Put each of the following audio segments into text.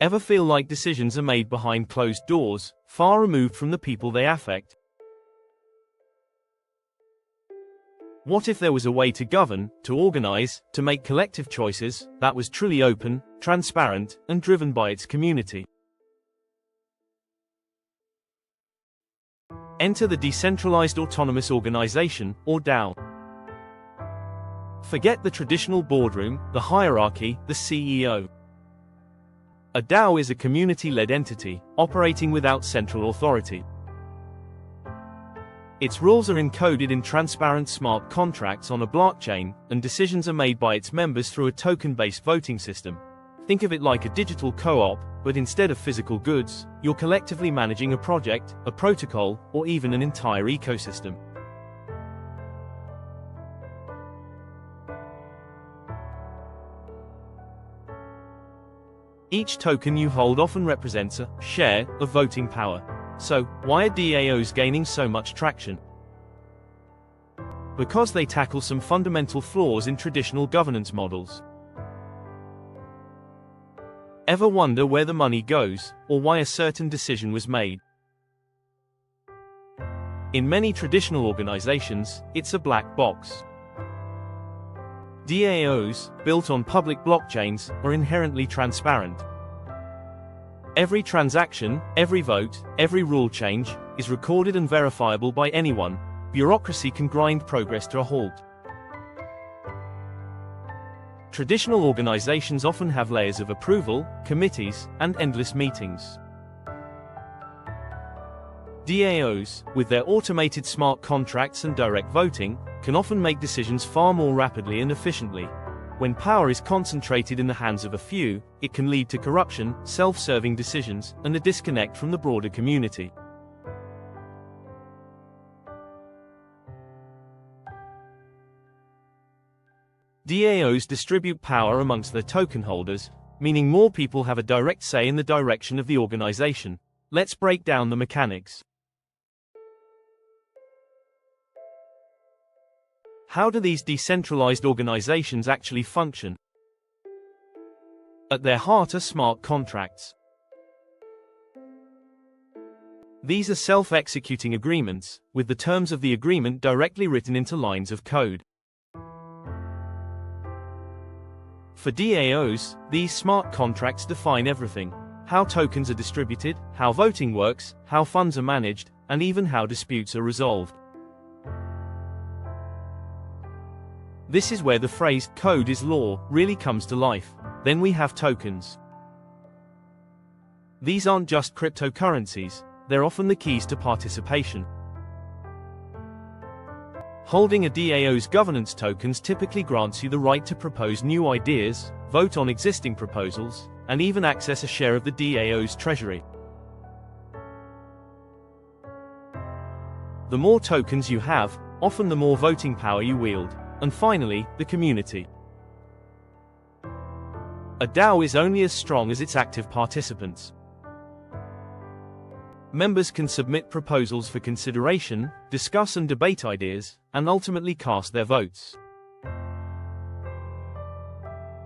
Ever feel like decisions are made behind closed doors, far removed from the people they affect? What if there was a way to govern, to organize, to make collective choices that was truly open, transparent, and driven by its community? Enter the Decentralized Autonomous Organization, or DAO. Forget the traditional boardroom, the hierarchy, the CEO. A DAO is a community-led entity, operating without central authority. Its rules are encoded in transparent smart contracts on a blockchain, and decisions are made by its members through a token-based voting system. Think of it like a digital co-op, but instead of physical goods, you're collectively managing a project, a protocol, or even an entire ecosystem. Each token you hold often represents a share of voting power. So, why are DAOs gaining so much traction? Because they tackle some fundamental flaws in traditional governance models. Ever wonder where the money goes, or why a certain decision was made? In many traditional organizations, it's a black box. DAOs, built on public blockchains, are inherently transparent. Every transaction, every vote, every rule change, is recorded and verifiable by anyone. Bureaucracy can grind progress to a halt. Traditional organizations often have layers of approval, committees, and endless meetings. DAOs, with their automated smart contracts and direct voting, can often make decisions far more rapidly and efficiently. When power is concentrated in the hands of a few, it can lead to corruption, self-serving decisions, and a disconnect from the broader community. DAOs distribute power amongst their token holders, meaning more people have a direct say in the direction of the organization. Let's break down the mechanics. How do these decentralized organizations actually function? At their heart are smart contracts. These are self-executing agreements, with the terms of the agreement directly written into lines of code. For DAOs, these smart contracts define everything: how tokens are distributed, how voting works, how funds are managed, and even how disputes are resolved. This is where the phrase "code is law" really comes to life. Then we have tokens. These aren't just cryptocurrencies, they're often the keys to participation. Holding a DAO's governance tokens typically grants you the right to propose new ideas, vote on existing proposals, and even access a share of the DAO's treasury. The more tokens you have, often the more voting power you wield. And finally, the community. A DAO is only as strong as its active participants. Members can submit proposals for consideration, discuss and debate ideas, and ultimately cast their votes.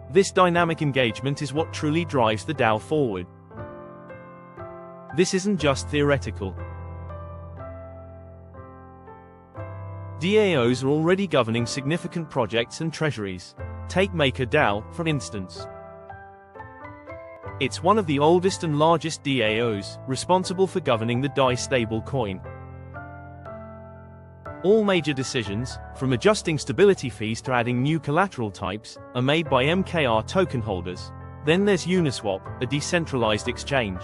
This dynamic engagement is what truly drives the DAO forward. This isn't just theoretical. DAOs are already governing significant projects and treasuries. Take MakerDAO, for instance. It's one of the oldest and largest DAOs, responsible for governing the DAI stablecoin. All major decisions, from adjusting stability fees to adding new collateral types, are made by MKR token holders. Then there's Uniswap, a decentralized exchange.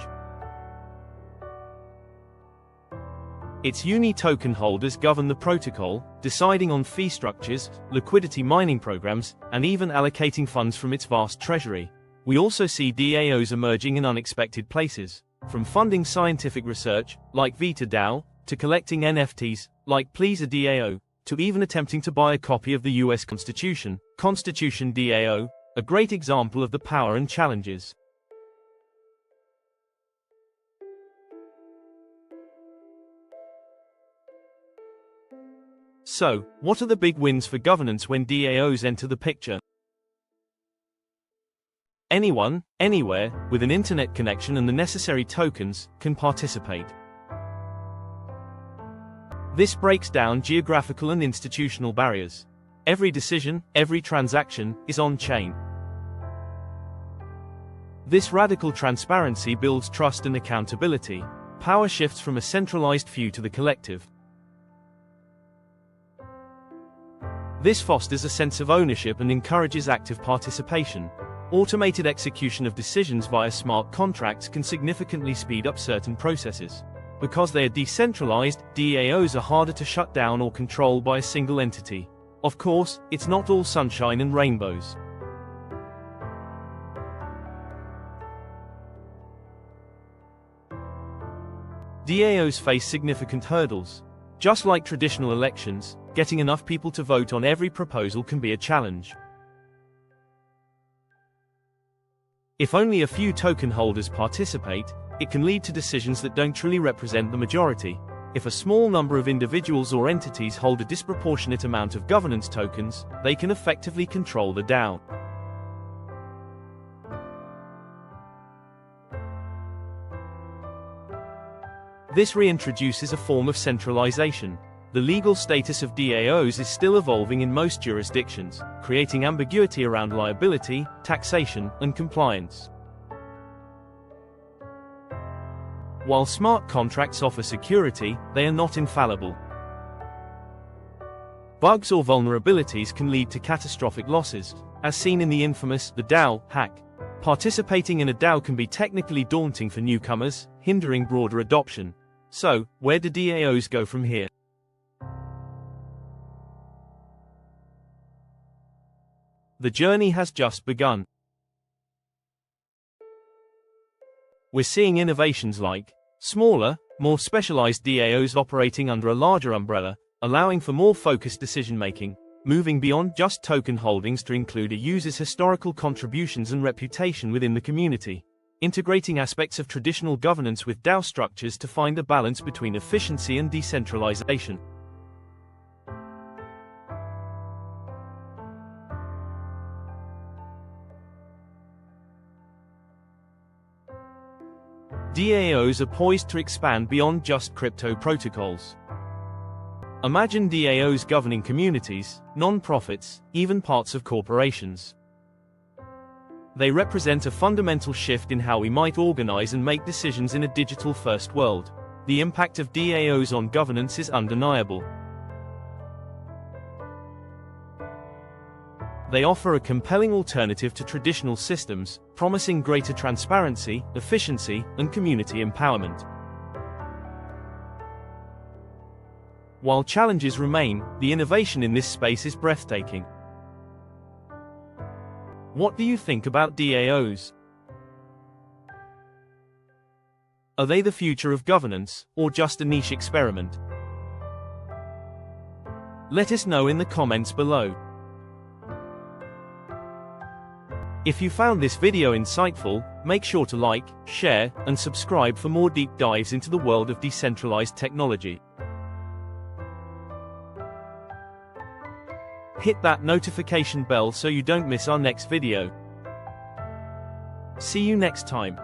Its Uni token holders govern the protocol, deciding on fee structures, liquidity mining programs, and even allocating funds from its vast treasury. We also see DAOs emerging in unexpected places, from funding scientific research, like Vita DAO, to collecting NFTs, like Please a DAO, to even attempting to buy a copy of the US Constitution, Constitution DAO, a great example of the power and challenges. So, what are the big wins for governance when DAOs enter the picture? Anyone, anywhere, with an internet connection and the necessary tokens, can participate. This breaks down geographical and institutional barriers. Every decision, every transaction, is on-chain. This radical transparency builds trust and accountability. Power shifts from a centralized few to the collective. This fosters a sense of ownership and encourages active participation. Automated execution of decisions via smart contracts can significantly speed up certain processes. Because they are decentralized, DAOs are harder to shut down or control by a single entity. Of course, it's not all sunshine and rainbows. DAOs face significant hurdles. Just like traditional elections, getting enough people to vote on every proposal can be a challenge. If only a few token holders participate, it can lead to decisions that don't truly represent the majority. If a small number of individuals or entities hold a disproportionate amount of governance tokens, they can effectively control the DAO. This reintroduces a form of centralization. The legal status of DAOs is still evolving in most jurisdictions, creating ambiguity around liability, taxation, and compliance. While smart contracts offer security, they are not infallible. Bugs or vulnerabilities can lead to catastrophic losses, as seen in the infamous "the DAO" hack. Participating in a DAO can be technically daunting for newcomers, hindering broader adoption. So, where do DAOs go from here? The journey has just begun. We're seeing innovations like smaller, more specialized DAOs operating under a larger umbrella, allowing for more focused decision-making, moving beyond just token holdings to include a user's historical contributions and reputation within the community, integrating aspects of traditional governance with DAO structures to find a balance between efficiency and decentralization. DAOs are poised to expand beyond just crypto protocols. Imagine DAOs governing communities, non-profits, even parts of corporations. They represent a fundamental shift in how we might organize and make decisions in a digital-first world. The impact of DAOs on governance is undeniable. They offer a compelling alternative to traditional systems, promising greater transparency, efficiency, and community empowerment. While challenges remain, the innovation in this space is breathtaking. What do you think about DAOs? Are they the future of governance, or just a niche experiment? Let us know in the comments below. If you found this video insightful, make sure to like, share, and subscribe for more deep dives into the world of decentralized technology. Hit that notification bell so you don't miss our next video. See you next time.